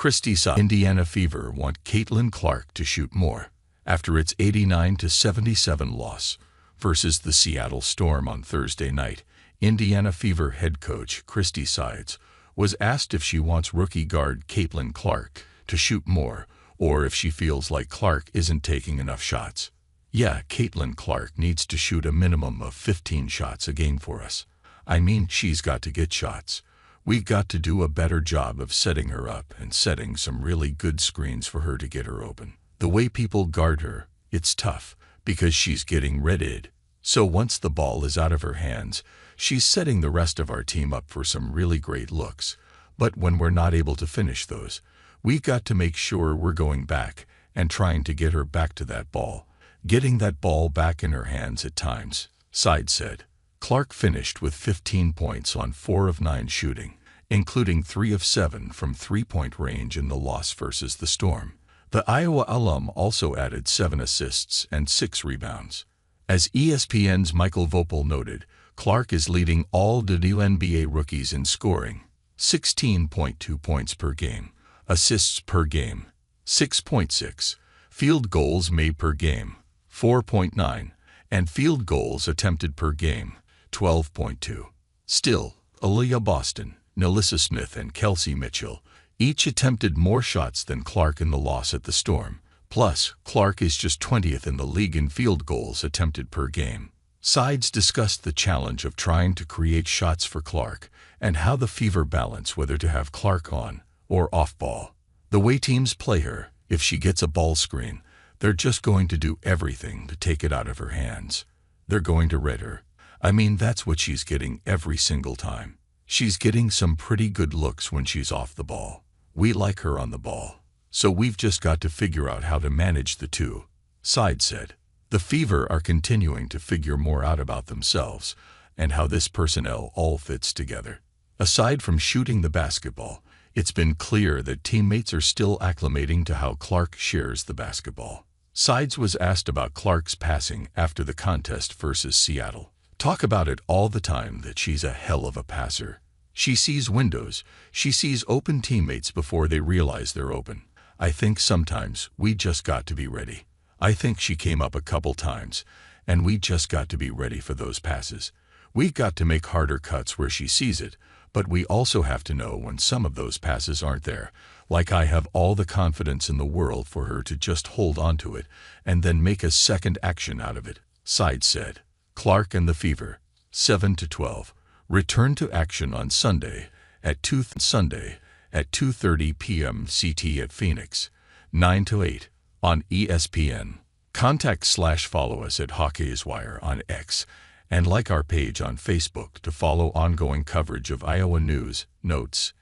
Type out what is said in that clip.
Christie Sides. Indiana Fever want Caitlin Clark to shoot more after its 89-77 loss versus the Seattle Storm on Thursday night. Indiana Fever head coach Christie Sides was asked if she wants rookie guard Caitlin Clark to shoot more or if she feels like Clark isn't taking enough shots. "Yeah, Caitlin Clark needs to shoot a minimum of 15 shots a game for us. I mean, she's got to get shots. We've got to do a better job of setting her up and setting some really good screens for her to get her open. The way people guard her, it's tough because she's getting readied. So once the ball is out of her hands, she's setting the rest of our team up for some really great looks. But when we're not able to finish those, we've got to make sure we're going back and trying to get her back to that ball, getting that ball back in her hands at times," Sides said. Clark finished with 15 points on 4 of 9 shooting, including 3 of 7 from three-point range in the loss versus the Storm. The Iowa alum also added 7 assists and 6 rebounds. As ESPN's Michael Vopel noted, Clark is leading all the WNBA rookies in scoring, 16.2 points per game, assists per game, 6.6, field goals made per game, 4.9, and field goals attempted per game, 12.2. Still, Aaliyah Boston, Nalissa Smith, and Kelsey Mitchell each attempted more shots than Clark in the loss at the Storm. Plus, Clark is just 20th in the league in field goals attempted per game. Sides discussed the challenge of trying to create shots for Clark and how the Fever balance whether to have Clark on or off ball. "The way teams play her, if she gets a ball screen, they're just going to do everything to take it out of her hands. They're going to red her. I mean, that's what she's getting every single time. She's getting some pretty good looks when she's off the ball. We like her on the ball. So we've just got to figure out how to manage the two," Sides said. The Fever are continuing to figure more out about themselves and how this personnel all fits together. Aside from shooting the basketball, it's been clear that teammates are still acclimating to how Clark shares the basketball. Sides was asked about Clark's passing after the contest versus Seattle. "Talk about it all the time that she's a hell of a passer. She sees windows, she sees open teammates before they realize they're open. I think sometimes we just got to be ready. I think she came up a couple times, and we just got to be ready for those passes. We've got to make harder cuts where she sees it, but we also have to know when some of those passes aren't there. Like, I have all the confidence in the world for her to just hold onto it and then make a second action out of it," Sides said. Clark and the Fever, 7-12, return to action on Sunday at 2:30 p.m. CT at Phoenix, 9-8, on ESPN. Contact/follow us at HawkeyesWire on X and like our page on Facebook to follow ongoing coverage of Iowa news, notes,